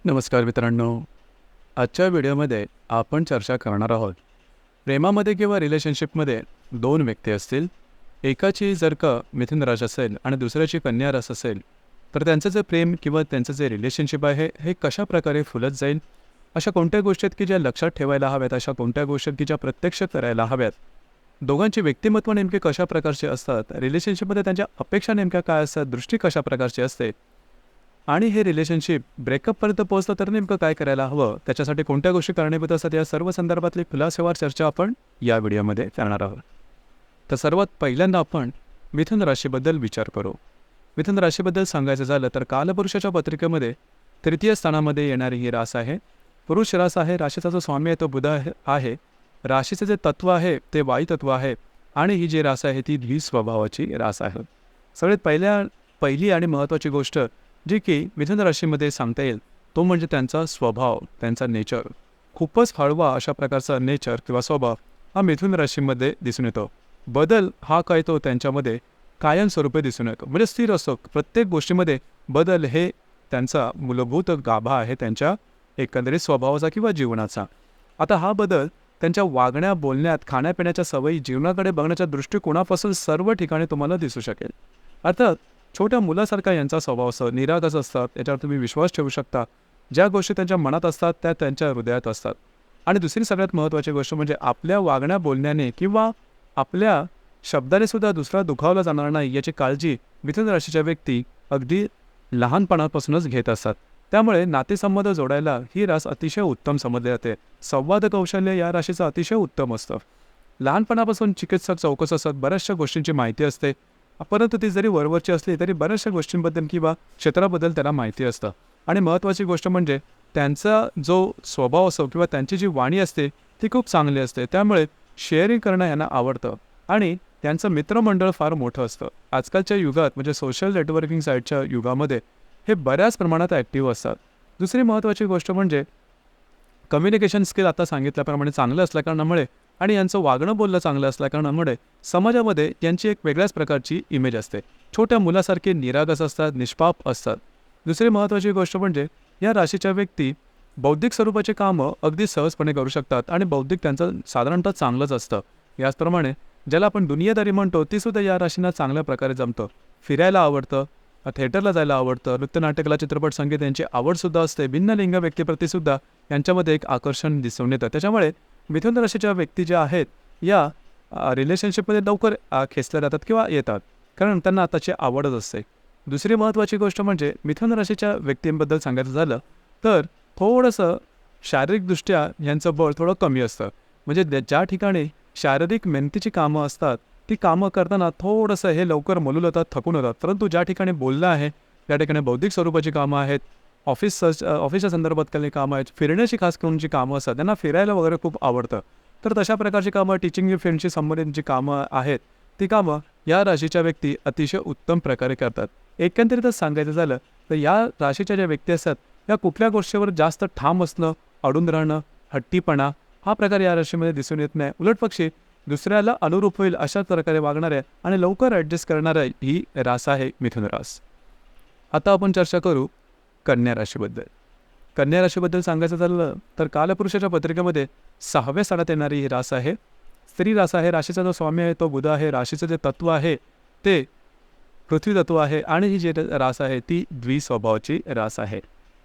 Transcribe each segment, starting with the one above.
नमस्कार मित्रांनो. आजच्या व्हिडिओमध्ये आपण चर्चा करणार आहोत. प्रेमामध्ये किंवा रिलेशनशिपमध्ये दोन व्यक्ती असतील, एकाची जर का मिथुन राशी असेल आणि दुसऱ्याची कन्या राशी असेल, तर त्यांचं जे प्रेम किंवा त्यांचं जे रिलेशनशिप आहे हे कशाप्रकारे फुलत जाईल. अशा कोणत्या गोष्टी आहेत की ज्या लक्षात ठेवायला हव्यात, अशा कोणत्या गोष्टी आहेत की ज्या प्रत्यक्ष करायला हव्यात. दोघांची व्यक्तिमत्व नेमके कशा प्रकारचे असतात, रिलेशनशिपमध्ये त्यांच्या अपेक्षा नेमक्या काय असतात, दृष्टी कशा प्रकारची असते आणि हे रिलेशनशिप ब्रेकअपपर्यंत पोहोचलं तर नेमकं काय करायला हवं, त्याच्यासाठी कोणत्या गोष्टी कारणीभूत असतात, या सर्व संदर्भातली खुलासेवार चर्चा आपण या व्हिडिओमध्ये करणार आहोत. तर सर्वात पहिल्यांदा आपण मिथुन राशीबद्दल विचार करू. मिथुन राशीबद्दल सांगायचं झालं तर कालपुरुषाच्या पत्रिकेमध्ये तृतीय स्थानामध्ये येणारी ही रास आहे. पुरुष रास आहे. राशीचा जो स्वामी आहे तो बुध आहे. राशीचे जे तत्व आहे ते वायुतत्व आहे आणि ही जी रास आहे ती द्विस्वभावाची रास आहे. सगळ्यात पहिली आणि महत्त्वाची गोष्ट जी की मिथुन राशीमध्ये सांगता येईल तो म्हणजे त्यांचा स्वभाव, त्यांचा नेचर. खूपच हळवा अशा प्रकारचा नेचर किंवा स्वभाव हा मिथुन राशीमध्ये दिसून येतो. बदल हा काय तो त्यांच्यामध्ये कायमस्वरूपी दिसून येतो, म्हणजे स्थिर असतो. प्रत्येक गोष्टीमध्ये बदल हे त्यांचा मूलभूत गाभा आहे त्यांच्या एकंदरीत स्वभावाचा किंवा जीवनाचा. आता हा बदल त्यांच्या वागण्या, बोलण्यात, खाण्यापिण्याच्या सवयी, जीवनाकडे बघण्याच्या दृष्टिकोनापासून सर्व ठिकाणी तुम्हाला दिसू शकेल. अर्थात छोट्या मुलासारखा यांचा स्वभाव असतो, निरागस असतात, याच्यावर तुम्ही विश्वास ठेवू शकता. ज्या गोष्टी त्यांच्या मनात असतात त्या त्यांच्या हृदयात असतात. आणि दुसरी सगळ्यात महत्त्वाची गोष्ट म्हणजे आपल्या वागण्या बोलण्याने किंवा आपल्या शब्दाने सुद्धा दुसरा दुखावला जाणार नाही याची काळजी मिथुन राशीच्या व्यक्ती अगदी लहानपणापासूनच घेत असतात. त्यामुळे नातेसंबंध जोडायला ही रास अतिशय उत्तम समजली जाते. संवाद कौशल्य या राशीचं अतिशय उत्तम असतं. लहानपणापासून चिकित्सक चौकस असतात, बऱ्याचशा गोष्टींची माहिती असते, परंतु ती जरी वरवरची असली तरी बऱ्याचशा गोष्टींबद्दल किंवा क्षेत्राबद्दल त्याला माहिती असतं. आणि महत्त्वाची गोष्ट म्हणजे त्यांचा जो स्वभाव असतो किंवा त्यांची जी वाणी असते ती खूप चांगली असते. त्यामुळे शेअरिंग करणं यांना आवडतं आणि त्यांचं मित्रमंडळ फार मोठं असतं. आजकालच्या युगात म्हणजे सोशल नेटवर्किंग साईटच्या युगामध्ये हे बऱ्याच प्रमाणात ॲक्टिव्ह असतात. दुसरी महत्त्वाची गोष्ट म्हणजे कम्युनिकेशन स्किल आता सांगितल्याप्रमाणे चांगलं असल्याकारणामुळे आणि यांचं वागणं बोलणं चांगलं असल्याकारणामुळे समाजामध्ये यांची एक वेगळ्याच प्रकारची इमेज असते. छोट्या मुलासारखे निरागस असतात, निष्पाप असतात. दुसरी महत्त्वाची गोष्ट म्हणजे या राशीच्या व्यक्ती बौद्धिक स्वरूपाचे कामं अगदी सहजपणे करू शकतात आणि बौद्धिक त्यांचं साधारणतः चांगलंच असतं. याचप्रमाणे ज्याला आपण दुनियादारी म्हणतो तीसुद्धा या राशींना चांगल्या प्रकारे जमतं. फिरायला आवडतं, थिएटरला जायला आवडतं, नृत्यनाट्यकला, चित्रपट, संगीत यांची आवडसुद्धा असते. भिन्न लिंग व्यक्तीप्रतीसुद्धा यांच्यामध्ये एक आकर्षण दिसून येतं. त्याच्यामुळे मिथुन राशीच्या व्यक्ती ज्या आहेत या रिलेशनशिपमध्ये लवकर खेचल्या जातात किंवा येतात, कारण त्यांना आताची आवडच असते. दुसरी महत्त्वाची गोष्ट म्हणजे मिथुन राशीच्या व्यक्तींबद्दल सांगायचं झालं तर थोडंसं शारीरिकदृष्ट्या यांचं बळ थोडं कमी असतं. म्हणजे ज्या ठिकाणी शारीरिक मेहनतीची कामं असतात ती कामं करताना थोडंसं हे लवकर मलूल होतात, थकून होतात. परंतु ज्या ठिकाणी बोलणं आहे, त्या ठिकाणी बौद्धिक स्वरूपाची कामं आहेत, ऑफिसच्या संदर्भात काही कामं आहेत, फिरण्याची खास करून जी कामं असतात, त्यांना फिरायला वगैरे खूप आवडतं. तर तशा प्रकारची कामं, टीचिंग फील्डशी संबंधित जी कामं आहेत ती कामं या राशीच्या व्यक्ती अतिशय उत्तम प्रकारे करतात. एकंदरीतच सांगायचं झालं तर या राशीच्या ज्या व्यक्ती असतात या कुठल्या गोष्टीवर जास्त ठाम असणं, अडून राहणं, हट्टीपणा हा प्रकार या राशीमध्ये दिसून येत नाही. उलटपक्षी दुसऱ्याला अनुरूप होईल अशा प्रकारे वागणाऱ्या आणि लवकर ॲडजस्ट करणाऱ्या ही रास आहे मिथुन रास. आता आपण चर्चा करू कन्या राशीबद्दल. कन्या राशीबद्दल सांगायचं झालं तर कालपुरुषाच्या पत्रिकेमध्ये 6व्या स्थानात येणारी ही रास आहे. स्त्री रास आहे. राशीचा जो स्वामी आहे तो बुध आहे. राशीचं जे तत्व आहे ते पृथ्वी तत्व आहे आणि ही जी रास आहे ती द्विस्वभावाची रास आहे.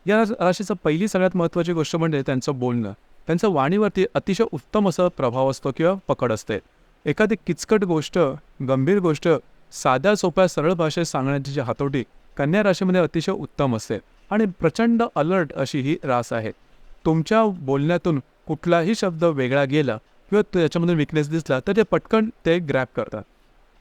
या राशीचं पहिली सगळ्यात महत्त्वाची गोष्ट म्हणजे त्यांचं बोलणं. त्यांचं वाणीवरती अतिशय उत्तम असं प्रभाव असतो किंवा पकड असते. एखादी किचकट गोष्ट, गंभीर गोष्ट साध्या सोप्या सरळ भाषेत सांगण्याची जी हातोटी कन्या राशीमध्ये अतिशय उत्तम असते आणि प्रचंड अलर्ट अशी ही रास आहे. तुमच्या बोलण्यातून कुठलाही शब्द वेगळा गेला किंवा त्याच्यामधून विकनेस दिसला तर ते पटकन ते ग्रॅब करतात.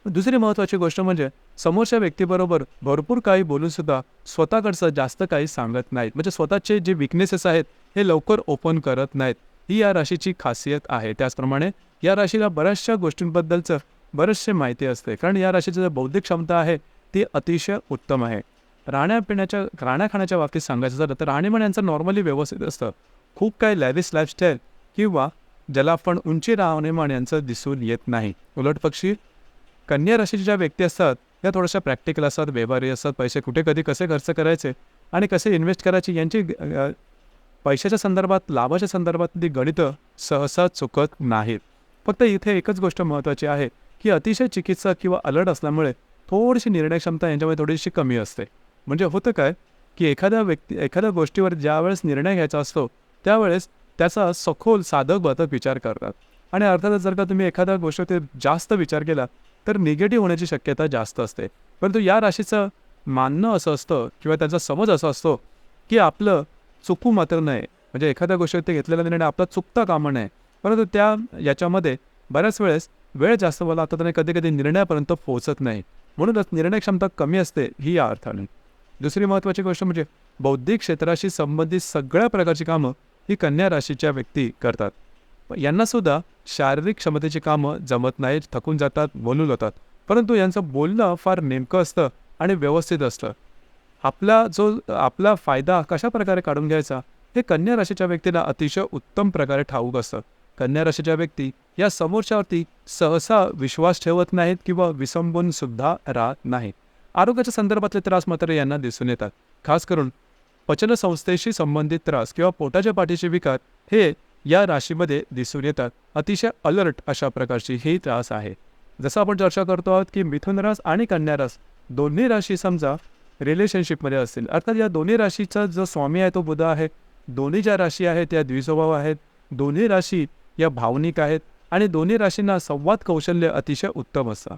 दुसरी महत्त्वाची गोष्ट म्हणजे समोरच्या व्यक्तीबरोबर भरपूर काही बोलूनसुद्धा स्वतःकडचं जास्त काही सांगत नाहीत. म्हणजे स्वतःचे जे विकनेसेस आहेत हे लवकर ओपन करत नाहीत. ही या राशीची खासियत आहे. त्याचप्रमाणे या राशीला बऱ्याचशा गोष्टींबद्दलचं बरेचसे माहिती असते, कारण या राशीची जी बौद्धिक क्षमता आहे ती अतिशय उत्तम आहे. खाण्याखाण्याच्या बाबतीत सांगायचं झालं तर राहणीमान यांचं नॉर्मली व्यवस्थित असतं. खूप काही लॅविश लाईफस्टाईल किंवा ज्याला आपण उंची राहणीमान यांचं दिसून येत नाही. उलटपक्षी कन्या राशीच्या ज्या व्यक्ती असतात या थोड्याशा प्रॅक्टिकल असतात, व्यवहारी असतात. पैसे कुठे, कधी, कसे खर्च करायचे आणि कसे इन्व्हेस्ट करायचे यांची पैशाच्या संदर्भात, लाभाच्या संदर्भातली गणितं सहसा चुकत नाहीत. फक्त इथे एकच गोष्ट महत्त्वाची आहे, की अतिशय चिकित्सक किंवा अलर्ट असल्यामुळे थोडीशी निर्णय क्षमता यांच्यामध्ये थोडीशी कमी असते. म्हणजे होतं काय, की एखाद्या गोष्टीवर ज्यावेळेस निर्णय घ्यायचा असतो, त्यावेळेस त्याचा सखोल साधक-बाधक विचार करतात. आणि अर्थातच जर का तुम्ही एखाद्या गोष्टीवर जास्त विचार केला, तर निगेटिव्ह होण्याची शक्यता जास्त असते. परंतु या राशीचं मानणं असं असतं किंवा त्यांचा समज असा असतो, की आपलं चुकू मात्र नये. म्हणजे एखाद्या गोष्टीवर ते घेतलेला निर्णय आपला चुकता कामा नये. परंतु याच्यामध्ये बऱ्याच वेळेस वेळ जास्त बोला लागतात आणि कधी-कधी निर्णयापर्यंत पोहोचत नाही. म्हणूनच निर्णय क्षमता कमी असते ही या अर्थाने. दुसरी महत्त्वाची गोष्ट म्हणजे बौद्धिक क्षेत्राशी संबंधित सगळ्या प्रकारची कामं ही कन्या राशीच्या व्यक्ती करतात. यांनासुद्धा शारीरिक क्षमतेची कामं जमत नाहीत, थकून जातात, बोलून जातात. परंतु यांचं बोलणं फार नेमकं असतं आणि व्यवस्थित असतं. आपला फायदा कशाप्रकारे काढून घ्यायचा हे कन्या राशीच्या व्यक्तीला अतिशय उत्तम प्रकारे ठाऊक असतं. कन्या राशीच्या व्यक्ती या समोरच्यावरती सहसा विश्वास ठेवत नाहीत किंवा विसंबून सुद्धा राहत नाहीत. आरोग्याच्या संदर्भातले त्रास मात्र यांना दिसून येतात. खास करून पचनसंस्थेशी संबंधित त्रास किंवा पोटाच्या पाठीचे विकार हे या राशीमध्ये दिसून येतात. अतिशय अलर्ट अशा प्रकारची ही त्रास आहे. जसं आपण चर्चा करतो आहोत की मिथुन रास आणि कन्या रास दोन्ही राशी समजा रिलेशनशिपमध्ये असतील, अर्थात या दोन्ही राशीचा जो स्वामी आहे तो बुध आहे. दोन्ही ज्या राशी आहेत त्या द्विस्वभाव आहेत. दोन्ही राशी या भावनिक आहेत आणि दोन्ही राशींना संवाद कौशल्य अतिशय उत्तम असतं.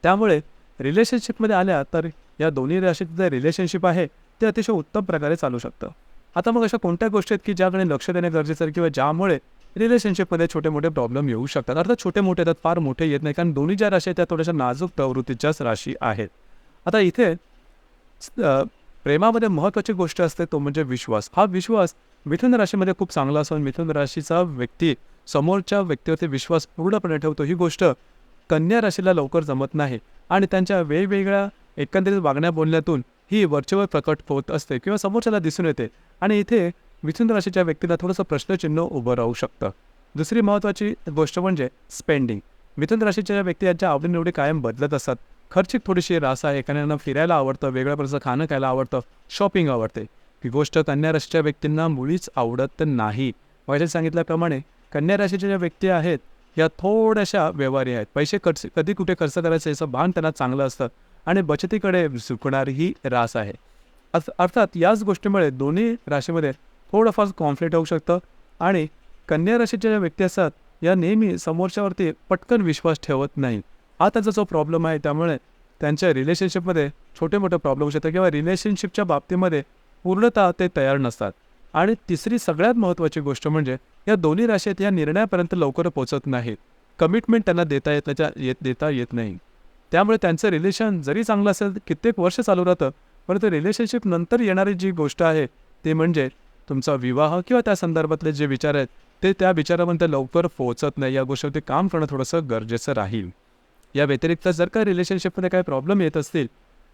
त्यामुळे रिलेशनशिपमध्ये आल्या तर या दोन्ही राशीचं जे रिलेशनशिप आहे ते अतिशय उत्तम प्रकारे चालू शकतं. आता मग अशा कोणत्या गोष्टी आहेत की ज्याकडे लक्ष देणे गरजेचं आहे किंवा ज्यामुळे रिलेशनशिपमध्ये छोटे मोठे प्रॉब्लेम येऊ शकतात. अर्थात छोटे मोठे येतात, फार मोठे येत नाही, कारण दोन्ही ज्या राशी आहेत त्या थोड्याशा नाजूक प्रवृत्तीच्याच राशी आहेत. आता इथे प्रेमामध्ये महत्त्वाची गोष्ट असते तो म्हणजे विश्वास. हा विश्वास मिथुन राशीमध्ये खूप चांगला असून मिथुन राशीचा व्यक्ती समोरच्या व्यक्तीवरती विश्वास पूर्णपणे ठेवतो. ही गोष्ट कन्या राशीला लवकर जमत नाही आणि त्यांच्या वेगवेगळ्या एकंदरीत वागण्या बोलण्यातून ही वरचेवर प्रकट होत असते किंवा समोरच्याला दिसून येते आणि इथे मिथुन राशीच्या व्यक्तीला थोडंसं प्रश्नचिन्ह उभं राहू शकतं. दुसरी महत्त्वाची गोष्ट म्हणजे स्पेंडिंग. मिथुन राशीच्या व्यक्ती यांच्या आवडीनिवडी कायम बदलत असतात. खर्चिक थोडीशी रास आहे. एखाद्यांना फिरायला आवडतं, वेगळ्या प्रकारचं खाणं खायला आवडतं, शॉपिंग आवडते. ही गोष्ट कन्या राशीच्या व्यक्तींना मुळीच आवडत नाही. माझ्या सांगितल्याप्रमाणे कन्या राशीच्या ज्या व्यक्ती आहेत या थोड्याशा व्यवहारी आहेत. पैसे कधी कुठे खर्च करायचं याचं भान त्यांना चांगलं असतं आणि बचतीकडे झुकणारी ही रास आहे. अर्थात याच गोष्टीमुळे दोन्ही राशीमध्ये थोडंफार कॉन्फ्लिक्ट होऊ शकतं आणि कन्या राशीच्या ज्या व्यक्ती असतात या नेहमी समोरच्यावरती पटकन विश्वास ठेवत नाहीत. हा त्यांचा जो प्रॉब्लेम आहे. त्यामुळे त्यांच्या रिलेशनशिपमध्ये छोटे मोठे प्रॉब्लेम होऊ शकतात किंवा रिलेशनशिपच्या बाबतीमध्ये पूर्णतः ते तयार नसतात. आणि तिसरी सगळ्यात महत्त्वाची गोष्ट म्हणजे या दोन्ही राशीत या निर्णयापर्यंत लवकर पोहोचत नाहीत. कमिटमेंट त्यांना देता येत नाही. त्यामुळे त्यांचं रिलेशन जरी चांगलं असेल कित्येक वर्ष चालू राहतं, परंतु रिलेशनशिप नंतर येणारी जी गोष्ट आहे ते म्हणजे तुमचा विवाह किंवा त्या संदर्भातले जे विचार आहेत ते त्या विचारापर्यंत लवकर पोहोचत नाही. या गोष्टीवरती काम करणं थोडंसं गरजेचं राहील. या व्यतिरिक्त जर का रिलेशनशिपमध्ये काही प्रॉब्लेम येत असतील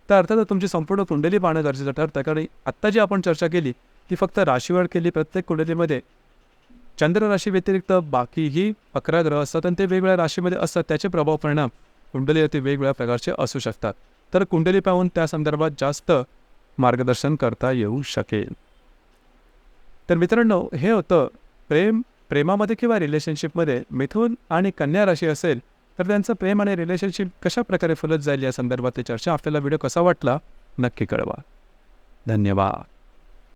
तर अर्थातच तुमची संपूर्ण कुंडली पाहणं गरजेचं ठरतं. कारण आत्ता जी आपण चर्चा केली ती फक्त राशीवर केली. प्रत्येक कुंडलीमध्ये चंद्र राशी व्यतिरिक्त बाकीही 11 ग्रह असतात आणि ते वेगवेगळ्या राशीमध्ये असतात. त्याचे प्रभाव परिणाम कुंडलीवरती वेगवेगळ्या प्रकारचे असू शकतात. तर कुंडली पाहून त्या संदर्भात जास्त मार्गदर्शन करता येऊ शकेल. तर मित्रांनो, हे होतं प्रेमामध्ये किंवा रिलेशनशिपमध्ये मिथुन आणि कन्या राशी असेल तर त्यांचं प्रेम आणि रिलेशनशिप कशा प्रकारे फुलत जाईल या संदर्भातली चर्चा. आपल्याला व्हिडिओ कसा वाटला नक्की कळवा. धन्यवाद.